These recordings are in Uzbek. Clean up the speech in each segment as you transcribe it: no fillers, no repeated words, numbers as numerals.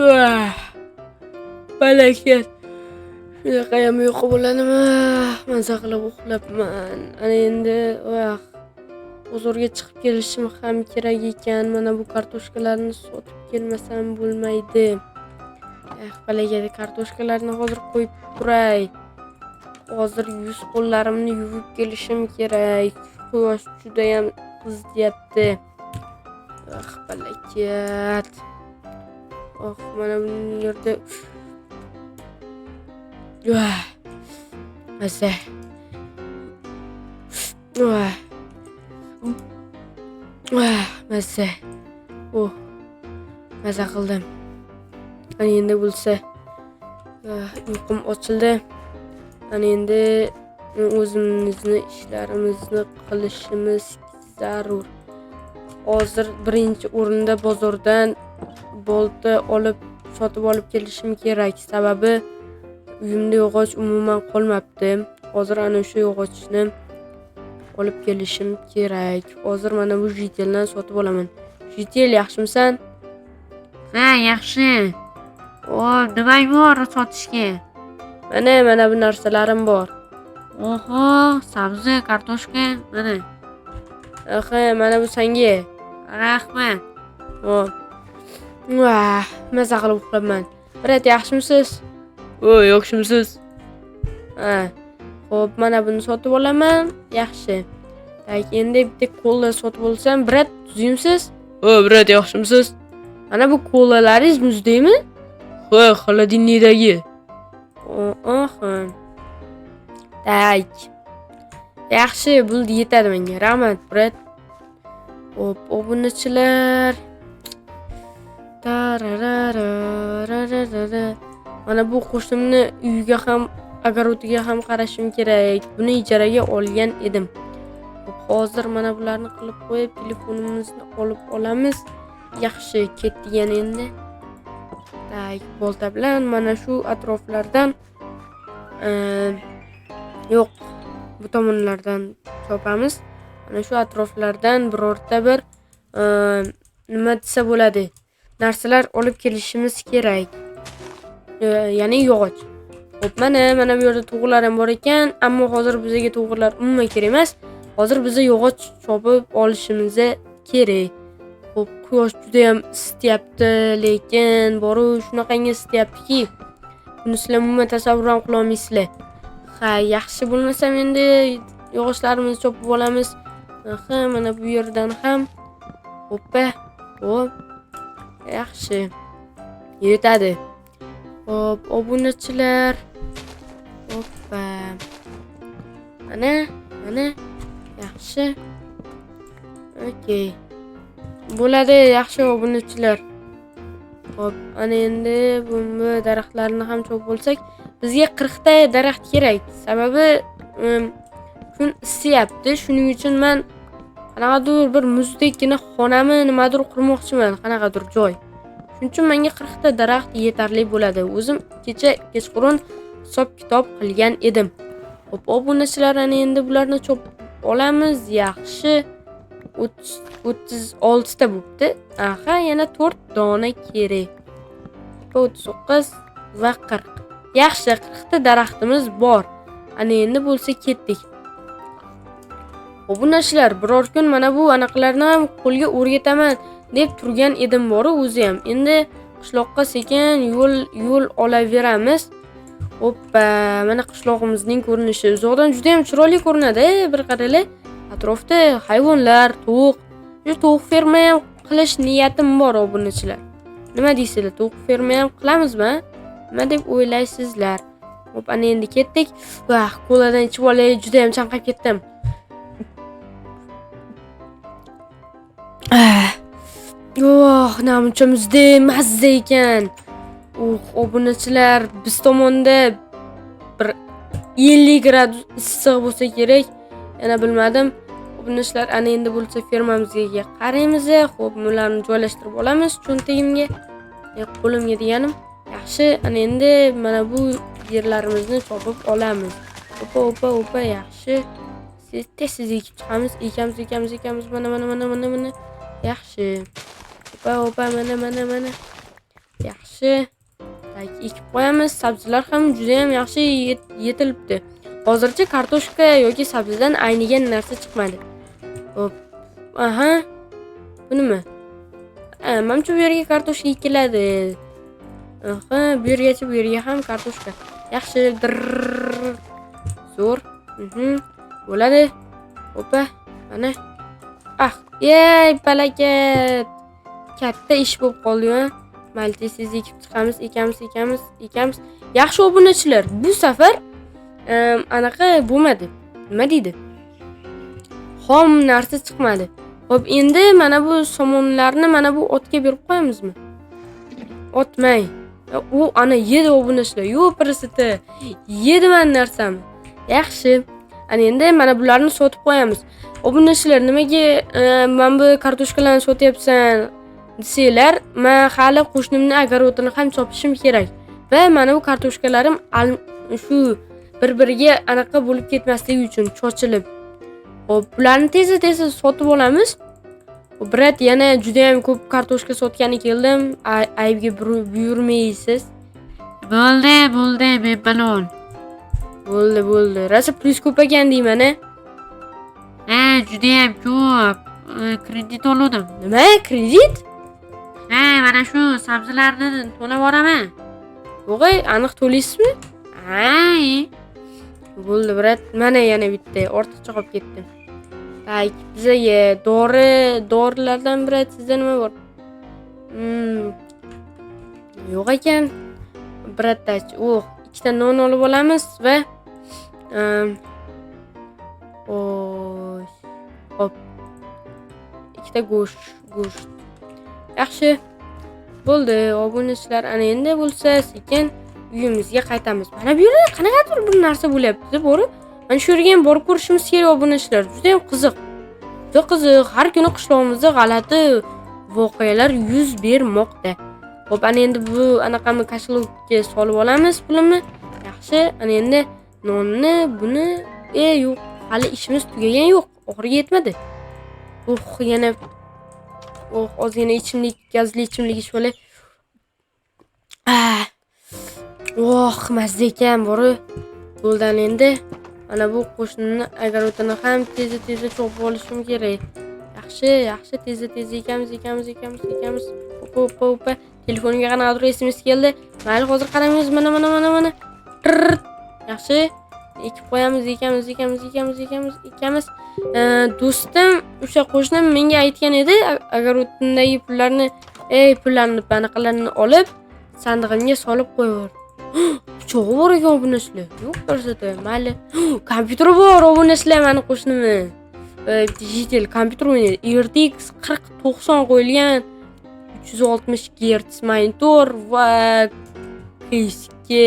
Wah, balakat. Shunaqayam uyqu bo'ladimi? Maza qilib uxlabman. Ana endi bozorga chiqib kelishim ham kerak ekan. Mana bu kartoshkalarni sotib kelmasam bo'lmaydi. Balakat, kartoshkalarni hozir qo'yib turay. Hozir yuz qo'llarimni yuvib kelishim kerak. Quyosh juda ham qizityapti. Balakat. Mana bu yerda maza. Maza. Maza qildim. Ana endi bo'lsa uyqum ochildi. Ana endi o'zimizni ishlarimizni qilishimiz zarur. Hozir birinchi o'rinda bozordan bolta sotib olib kelishim kerak. Sababi uyimda yog'och umuman qolmabdi. Hozir ana o'sha yog'ochni olib kelishim kerak. Hozir mana bu jiteldan sotib olaman. Jitel, yaxshimisan? Ha, yaxshi. Nimang bor sotishga? Mana bu narsalarim bor. Oho, sabzi, kartoshka, mana. Mana bu senga. Rahmat. Maza qilib uxlabman. Brat, yaxshimisiz? Yaxshimisiz? Xo'p, mana buni sotib olaman. Yaxshi. Endi bitta kola sotib olsam, brat, tuzimsiz? Brat, yaxshimisiz? Mana bu kolalaringiz muzdaymi? Xolodilnikdagi. Yaxshi, bo'ldi, yetadi menga. Rahmat, brat. Xo'p, obunachilar. Mana bu qo'shnimni uyiga ham, огорodiga ham qarashim kerak. Buni ijaraga olgan edim. Hozir mana bularni qilib qo'yib, telefonimizni olib olamiz. Yaxshi, ketdigan endi. Bolta bilan mana shu atroflardan yo'q, bu tomonlardan chopamiz. Mana shu atroflardan birorta bir nima desa bo'ladi, narsalar olib kelishimiz kerak. Ya'ni yog'och. Xo'p, mana bu yerda to'g'rilar ham bor ekan, ammo hozir bizga to'g'rilar umuman kerak emas. Hozir biza yog'och chopib olishimiz kerak. Xo'p, quyosh juda ham isityapti, lekin shunaqangi isityaptiki, buni sizlar umuman tasavvur ham qila olmaysizlar. Yaxshi bo'lmasam endi yog'ochlarimizni chopib olamiz. Mana bu yerdan ham. Xo'p, yaxshi. Yetadi. Xo'p, obunachilar. Mana. Yaxshi. Okey. Bo'ladi, yaxshi obunachilar. Xo'p, ana endi bu daraxtlarni ham chopib olsak, bizga 40 ta daraxt kerak. Sababi kun isiyapti. Shuning uchun men qanaqadir bir muzdekkina xonami nimadir qurmoqchiman, qanaqadir joy. Shuning uchun menga 40 ta daraxt yetarli bo'ladi. O'zim kechqurun hisob-kitob qilgan edim. Xo'p, obunachilar, ana endi bularni chopib olamiz. Yaxshi. 36 ta bo'pti. Yana 4 dona kerak. 39 va 40. Yaxshi, 40 ta daraxtimiz bor. Ana endi bo'lsa ketdik. Obunachilar, biror kun mana bu anaqalarni ham qo'lga o'rgataman deb turgan edim o'zi ham. Endi qishloqqa sekin yo'l olaveramiz. Hoppa, mana qishlog'imizning ko'rinishi uzoqdan juda ham chiroyli ko'rinadi. Bir qaranglar, atrofda hayvonlar, tovuq. Shu tovuq ferma ham qilish niyatim bor, obunachilar. Nima deysizlar, tovuq ferma ham qilamizmi? Nima deb o'ylaysizlar? Hop, ana endi ketdik. Koladan ichib olay, juda ham chanqab ketdim. Namuncha muzda mazza ekan. Obunachilar, biz tomonda bir 50 gradus issiq bo'lsa kerak. Yana bilmadim. Obunachilar, ana endi bo'lsa fermamizga qaraymiz. Xo'p, ularni joylashtirib olamiz cho'ntagimga. Qo'limga deganim. Yaxshi, ana endi mana bu yerlarimizni chopib olamiz. Opa, yaxshi. Tez ekib chiqamiz. Ekamiz. Mana. Yaxshi. Opa, mana. Yaxshi. Tak, ekib qo'yamiz. Sabzilar ham juda ham yaxshi yetilibdi. Hozircha kartoshka yoki sabzidan aynigan narsa chiqmadi. Hop. Aha. Bu nima? Menimcha bu yerga kartoshka ekiladi. Aha, bu yerga ham kartoshka. Yaxshi. Zo'r. Bo'ladi. Opa, mana. Yey, balakat. Katta ish bo'lib qoldi-ku. Mayli, tez ekib chiqamiz, ekamiz. Yaxshi obunachilar, bu safar anaqa bo'lmadi. Nima deydi? Xom narsa chiqmadi. Xo'p, endi mana bu somonlarni mana bu otga berib qo'yamizmi? Otmay. U ana yedi obunachilar. Yo'q, pirisiti. Yedi men narsam. Yaxshi. Ana endi mana bularni sotib qo'yamiz. Obunachilar, nimaga men bu kartoshkalarni sotyapsan desanglar, men hali qo'shnimni agarodini ham chopishim kerak. Va mana bu kartoshkalarim shu bir-biriga anaqa bo'lib ketmasligi uchun chochilib. Xo'p, bularni tez-tez sotib olamiz. Brat, yana juda ham ko'p kartoshka sotgani keldim. Aybga buyurmaysiz. Bo'ldi, men malol. Bo'ldi. Rosa plyus ko'paygan deyman-a. Juda ham ko'p. Kredit oldim. Nima? Kredit? Mana shu sabzilarni to'lab yuboraman. O'g'ay, aniq to'laysizmi? Bo'ldi, brat. Mana yana bitta ortiqcha qolib ketdi. Tak, bizga dorilardan brat, sizda nima bor? Yo'q ekan. Bratach, ikkita non olib olamiz va hop. Ikkita go'sht. Yaxshi. Bo'ldi, obunachilar, ana endi bo'lsa sekin uyimizga qaytamiz. Mana bu yerda qanaqadir bir narsa bo'lyapti, borib. Mana shu yerga ham borib ko'rishimiz kerak obunachilar. Juda ham qiziq. Har kuni qishlog'imizda g'alati voqealar yuz bermoqda. Xo'p, ana endi bu anaqami kashlovga solib olamiz pulimni. Yaxshi, ana endi nonni, buni yo'q, hali ishimiz tugagan yo'q. Oxiriga yetmadi. Yana ozgina ichimlik, gazli ichimlik ichib olay. Mazza ekan, bori. Bo'ldi, endi mana bu qo'shnimni agarodini ham tez chopib olishim kerak. Yaxshi, tez ekamiz. Hop. Telefonimga qanaqadir SMS keldi. Mayli, hozir qaramaymiz. Mana. Yaxshi. Ekib qo'yamiz, ekamiz. Do'stim, o'sha qo'shnim menga aytgan edi, agarodimdagi pullarni banaqalarni olib, sandig'imga solib qo'yver. Cho'g'i bor ekan obunachilar. Yo'q, ko'rsatdi. Mayli. Kompyuter bor obunachilar meni qo'shnimni. Digital kompyuter o'ynaydi. RTX 4090 qo'yilgan. 360 Hz monitor va eski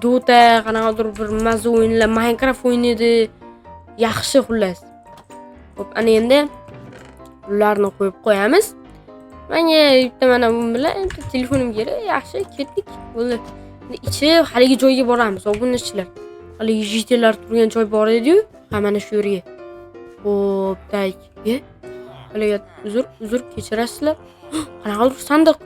Dota, qanaqadir bir mazza o'yinlar, Minecraft o'ynaydi. Yaxshi xullas. Xo'p, ana endi ularni qo'yib qo'yamiz. Menga bitta mana bu bilan telefonim kerak. Yaxshi, ketdik. Bo'ldi. Ichi haligi joyga boramiz, obunachilar. Haligi jitellar turgan joy bor edi-yu, mana shu yerga. Xo'p, tak. Haligi uzr kechirasizlar. Qanaqadir sandiq.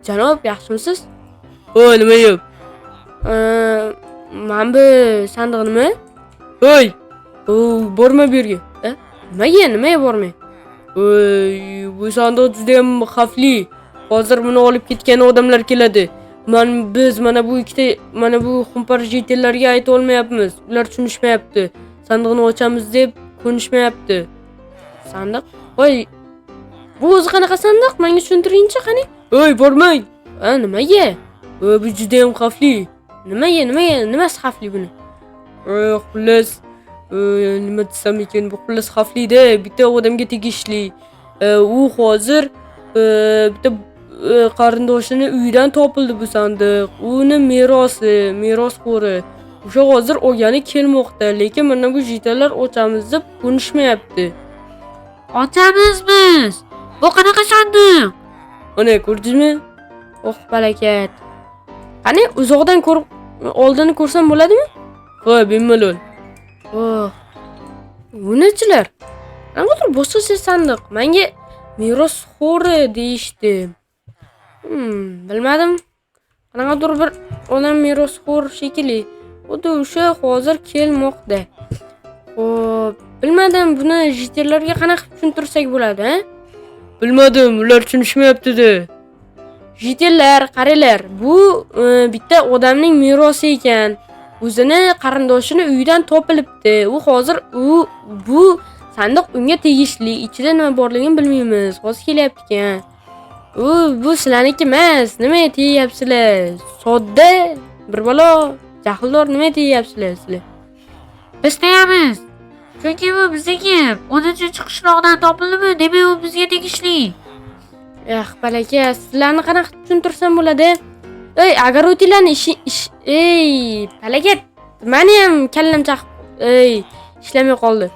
Janob, yaxshimisiz? Nima yo'q? Mana bu sandiq nima? Borma bu yerga. Nimaga bormay? Bu sandiq juda ham xavfli. Hozir buni olib ketgan odamlar keladi. Biz mana bu xumpar jitellarga ayta olmayapmiz. Ular tushunishmayapti. Sandiqni ochamiz deb ko'nishmayapti. Sandiq? Bu o'zi qanaqa sandiq? Menga tushuntiringchi, qani? Bormang. Nimaga? Bu juda ham xavfli. Nimasi xavfli buni? Xullas, nima desam ekan, bu xullas xavfli-da, bitta odamga tegishli. U hozir bitta qarindoshini uyidan topildi bu sandiq. Uni merosxo'ri. O'sha hozir olgani kelmoqda, lekin mana bu jitellar ochamiz deb ko'nishmayapti. Ochamiz biz. Bu qanaqa sandiq? Ana, ko'rdingizmi? Balakat. Qani, uzoqdan ko'rib, oldini ko'rsam bo'ladimi? Bemalol. Bunachilar. Qanaqadir boshqacha sandiq. Menga merosxo'ri deyishdi. Bilmadim. Qanaqadir bir odam merosxo'r shekilli. Xuddi o'sha hozir kelmoqda. Xo'p, bilmadim, buni jitellarga qanaqa tushuntirsak bo'ladi, ha? Bilmadim, ular tushunishmayapti-da. Jitellar, qaranglar, bu bitta odamning merosi ekan. O'zini qarindoshini uyidan topilibdi. U hozir bu sandiq unga tegishli. Ichida nima borligini bilmaymiz. Hozir kelyapti ekan. Bu sizlarniki emas. Nimaga tegyapsizlar? Sodda bir balo, jahldor nimaga tegyapsizlar sizlar? Biz tegamiz. Chunki bu bizniki. 10-qishloqdan topildimi? Demak, u bizga tegishli. Balaka, sizlarni qanaqa tushuntirsam bo'ladi? Ey, огородиlarni ey, palakat. Meni ham kallam chaqib, ishlamay qoldi.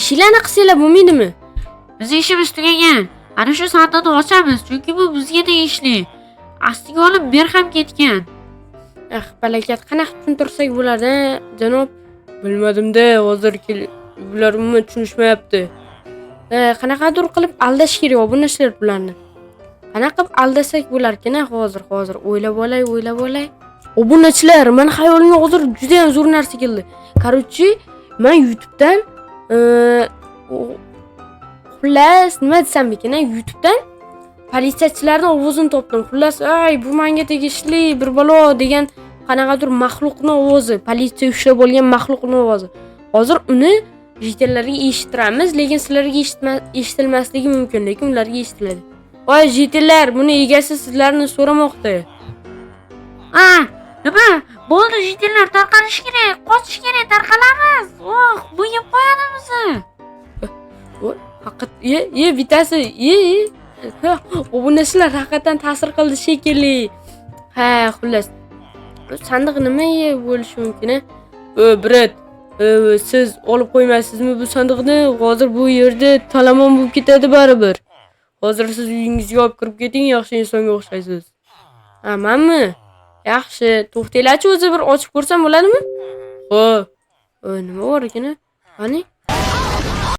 Ishlarni qilsanglar bo'lmaydimi? Biz ishimiz tugagan. Ana shu sandiqni ochamiz, chunki bu bizga tegishli. Astiga olib ber ham ketgan. Palakat, qanaqa tushuntirsak bo'ladi, janob? Bilmadim-da, hozir bular umuman tushunishmayapti. Qanaqadir qilib aldash kerak bu narsalar bularni. Qanaqa qilib aldasak bo'larkan hozir o'ylab olay. Obunachilar, men xayolimga hozir juda ham zo'r narsa keldi. Короче, men YouTube'dan xullas nima desam ekan, YouTube'dan politsiyachilarning ovozini topdim. Xullas, bu menga tegishli bir balo degan qanaqadir maxluqning ovozi, politsiya ushlab olgan maxluqning ovozi. Hozir uni jitellarga eshittiramiz, lekin sizlarga eshitilmasligi mumkin, lekin ularga eshitiladi. Voy jitellar, buni egasi sizlarni so'ramoqda. Nima? Bo'ldi, jitellar tarqalish kerak, qochish kerak, tarqalamiz. Bu yeb qo'yadi bizni. Haqiqat, bitasi, obunachilar haqiqatan ta'sir qildi shekilli. Xullas. Sandiq nima bo'lishi mumkin? Brat, siz olib qo'ymaysizmi bu sandiqni? Hozir bu yerda talamon bo'lib ketadi baribir. Hozir siz uyingizga olib kirib keting, yaxshi insonga o'xshaysiz. Menmi? Yaxshi, to'xtanglarchi, o'zi bir ochib ko'rsam bo'ladimi? Xo'p. Nima bor ekan? Qani?